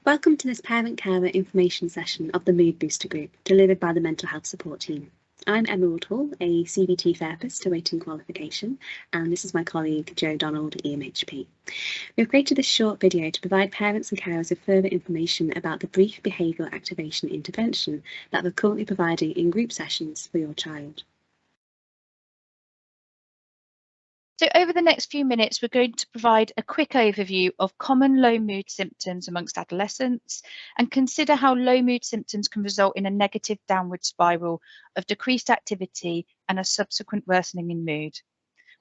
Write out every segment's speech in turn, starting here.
Welcome to this parent-carer information session of the Mood Booster Group, delivered by the Mental Health Support Team. I'm Emma Woodhall, a CBT therapist awaiting qualification, and this is my colleague Jo Donald, EMHP. We've created this short video to provide parents and carers with further information about the brief behavioural activation intervention that we're currently providing in group sessions for your child. So over the next few minutes, we're going to provide a quick overview of common low mood symptoms amongst adolescents and consider how low mood symptoms can result in a negative downward spiral of decreased activity and a subsequent worsening in mood.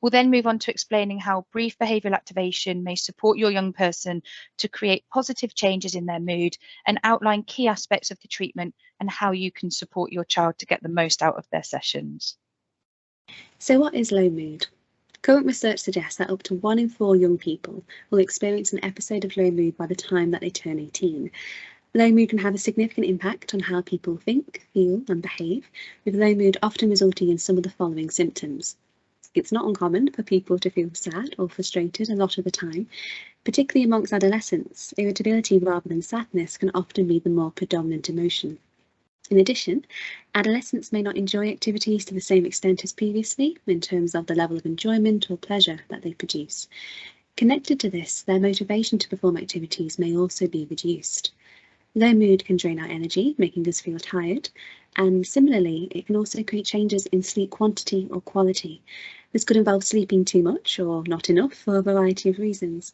We'll then move on to explaining how brief behavioural activation may support your young person to create positive changes in their mood and outline key aspects of the treatment and how you can support your child to get the most out of their sessions. So what is low mood? Current research suggests that up to 1 in 4 young people will experience an episode of low mood by the time that they turn 18. Low mood can have a significant impact on how people think, feel and behave, with low mood often resulting in some of the following symptoms. It's not uncommon for people to feel sad or frustrated a lot of the time, particularly amongst adolescents. Irritability rather than sadness can often be the more predominant emotion. In addition, adolescents may not enjoy activities to the same extent as previously in terms of the level of enjoyment or pleasure that they produce. Connected to this, their motivation to perform activities may also be reduced. Low mood can drain our energy, making us feel tired, and similarly, it can also create changes in sleep quantity or quality. This could involve sleeping too much or not enough for a variety of reasons.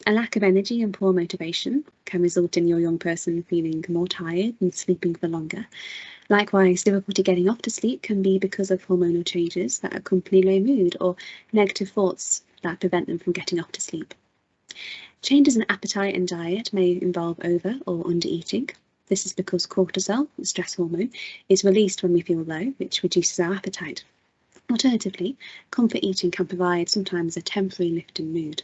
A lack of energy and poor motivation can result in your young person feeling more tired and sleeping for longer. Likewise, difficulty getting off to sleep can be because of hormonal changes that accompany low mood or negative thoughts that prevent them from getting off to sleep. Changes in appetite and diet may involve over or under eating. This is because cortisol, the stress hormone, is released when we feel low, which reduces our appetite. Alternatively, comfort eating can provide sometimes a temporary lift in mood.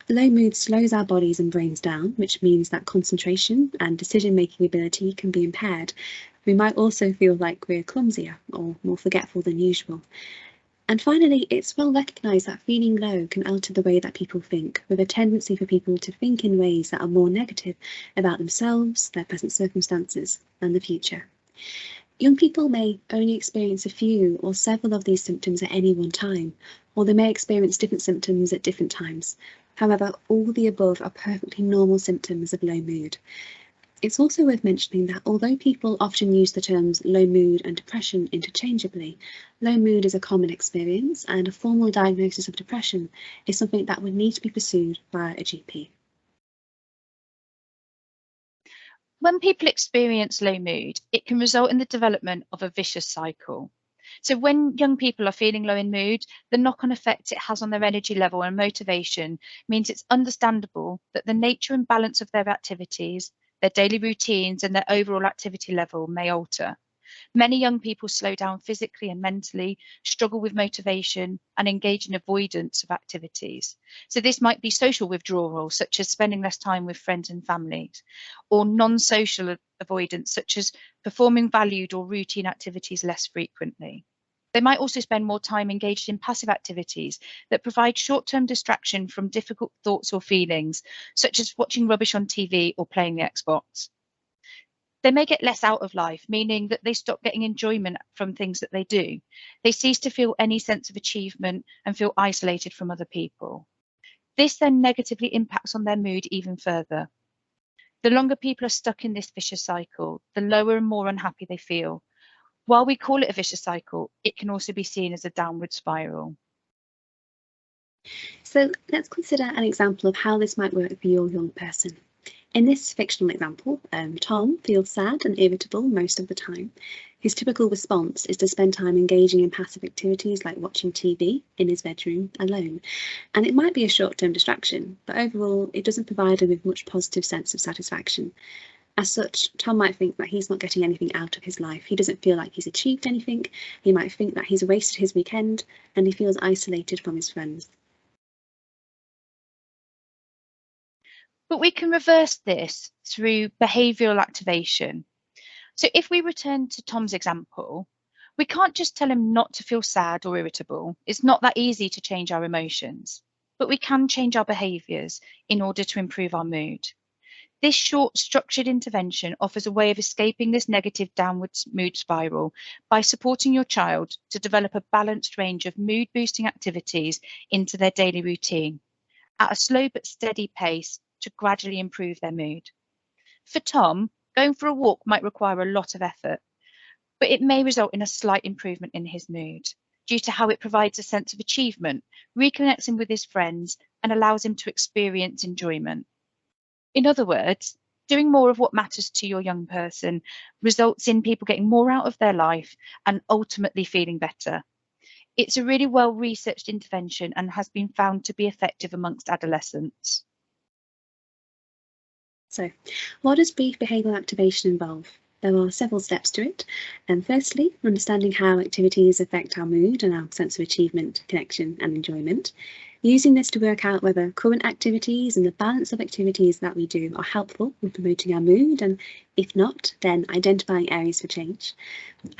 Low mood slows our bodies and brains down, which means that concentration and decision-making ability can be impaired. We might also feel like we're clumsier or more forgetful than usual. And finally, it's well recognised that feeling low can alter the way that people think, with a tendency for people to think in ways that are more negative about themselves, their present circumstances, and the future. Young people may only experience a few or several of these symptoms at any one time, or they may experience different symptoms at different times. However, all the above are perfectly normal symptoms of low mood. It's also worth mentioning that although people often use the terms low mood and depression interchangeably, low mood is a common experience and a formal diagnosis of depression is something that would need to be pursued by a GP. When people experience low mood, it can result in the development of a vicious cycle. So when young people are feeling low in mood, the knock-on effect it has on their energy level and motivation means it's understandable that the nature and balance of their activities, their daily routines and their overall activity level may alter. Many young people slow down physically and mentally, struggle with motivation and engage in avoidance of activities. So this might be social withdrawal, such as spending less time with friends and families, or non-social avoidance, such as performing valued or routine activities less frequently. They might also spend more time engaged in passive activities that provide short-term distraction from difficult thoughts or feelings, such as watching rubbish on TV or playing the Xbox. They may get less out of life, meaning that they stop getting enjoyment from things that they do. They cease to feel any sense of achievement and feel isolated from other people. This then negatively impacts on their mood even further. The longer people are stuck in this vicious cycle, the lower and more unhappy they feel. While we call it a vicious cycle, it can also be seen as a downward spiral. So let's consider an example of how this might work for your young person. In this fictional example, Tom feels sad and irritable most of the time. His typical response is to spend time engaging in passive activities like watching TV in his bedroom alone. And it might be a short-term distraction, but overall it doesn't provide him with much positive sense of satisfaction. As such, Tom might think that he's not getting anything out of his life. He doesn't feel like he's achieved anything. He might think that he's wasted his weekend and he feels isolated from his friends. But we can reverse this through behavioural activation. So if we return to Tom's example, we can't just tell him not to feel sad or irritable. It's not that easy to change our emotions, but we can change our behaviours in order to improve our mood. This short, structured intervention offers a way of escaping this negative downwards mood spiral by supporting your child to develop a balanced range of mood-boosting activities into their daily routine at a slow but steady pace to gradually improve their mood. For Tom, going for a walk might require a lot of effort, but it may result in a slight improvement in his mood due to how it provides a sense of achievement, reconnects him with his friends, and allows him to experience enjoyment. In other words, doing more of what matters to your young person results in people getting more out of their life and ultimately feeling better. It's a really well-researched intervention and has been found to be effective amongst adolescents. So, what does brief behavioural activation involve? There are several steps to it. Firstly, understanding how activities affect our mood and our sense of achievement, connection and enjoyment. Using this to work out whether current activities and the balance of activities that we do are helpful in promoting our mood, and if not, then identifying areas for change.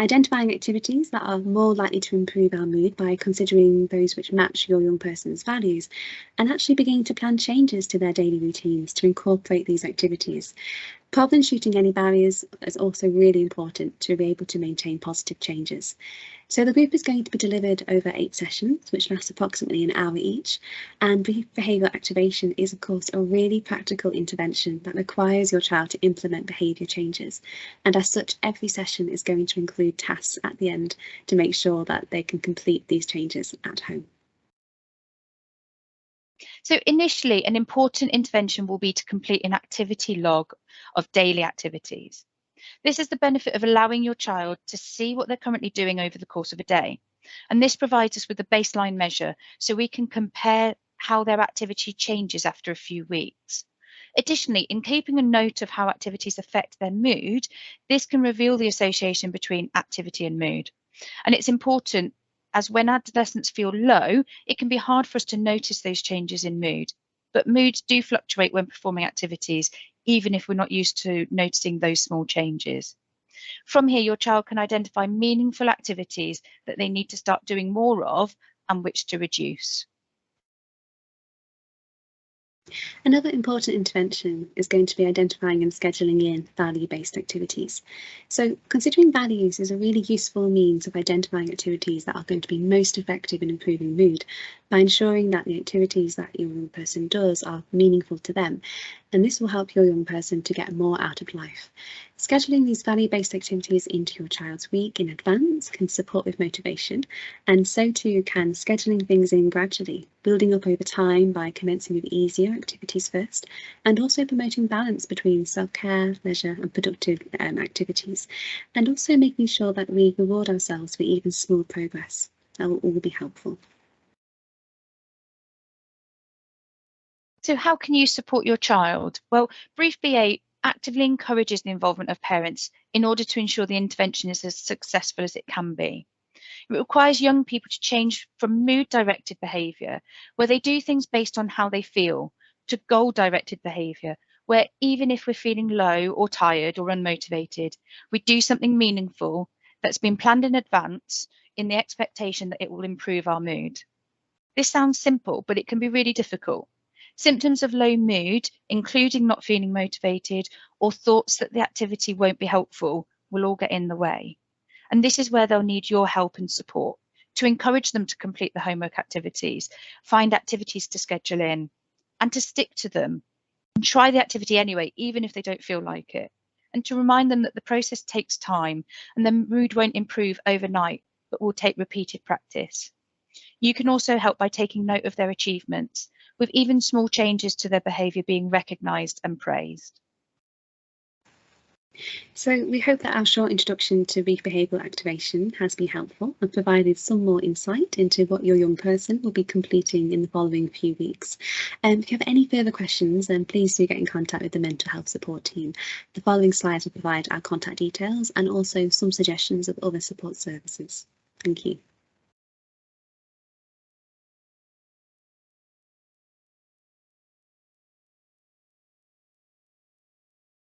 Identifying activities that are more likely to improve our mood by considering those which match your young person's values, and actually beginning to plan changes to their daily routines to incorporate these activities. Problem shooting any barriers is also really important to be able to maintain positive changes. So the group is going to be delivered over 8 sessions, which last approximately an hour each. And brief behavioural activation is, of course, a really practical intervention that requires your child to implement behaviour changes. And as such, every session is going to include tasks at the end to make sure that they can complete these changes at home. So initially, an important intervention will be to complete an activity log of daily activities. This is the benefit of allowing your child to see what they're currently doing over the course of a day. And this provides us with a baseline measure so we can compare how their activity changes after a few weeks. Additionally, in keeping a note of how activities affect their mood, this can reveal the association between activity and mood. And it's important, as when adolescents feel low, it can be hard for us to notice those changes in mood. But moods do fluctuate when performing activities, even if we're not used to noticing those small changes. From here, your child can identify meaningful activities that they need to start doing more of and which to reduce. Another important intervention is going to be identifying and scheduling in value-based activities. So considering values is a really useful means of identifying activities that are going to be most effective in improving mood by ensuring that the activities that your young person does are meaningful to them. And this will help your young person to get more out of life. Scheduling these value-based activities into your child's week in advance can support with motivation, and so too can scheduling things in gradually, building up over time by commencing with easier activities first, and also promoting balance between self-care, leisure and productive activities, and also making sure that we reward ourselves for even small progress. That will all be helpful. So how can you support your child? Well, Brief BA actively encourages the involvement of parents in order to ensure the intervention is as successful as it can be. It requires young people to change from mood-directed behaviour, where they do things based on how they feel, to goal-directed behaviour, where even if we're feeling low or tired or unmotivated, we do something meaningful that's been planned in advance in the expectation that it will improve our mood. This sounds simple, but it can be really difficult. Symptoms of low mood, including not feeling motivated or thoughts that the activity won't be helpful, will all get in the way. And this is where they'll need your help and support to encourage them to complete the homework activities, find activities to schedule in, and to stick to them and try the activity anyway, even if they don't feel like it. And to remind them that the process takes time and the mood won't improve overnight, but will take repeated practice. You can also help by taking note of their achievements, with even small changes to their behaviour being recognised and praised. So we hope that our short introduction to brief behavioural activation has been helpful and provided some more insight into what your young person will be completing in the following few weeks. If you have any further questions, then please do get in contact with the mental health support team. The following slides will provide our contact details and also some suggestions of other support services. Thank you.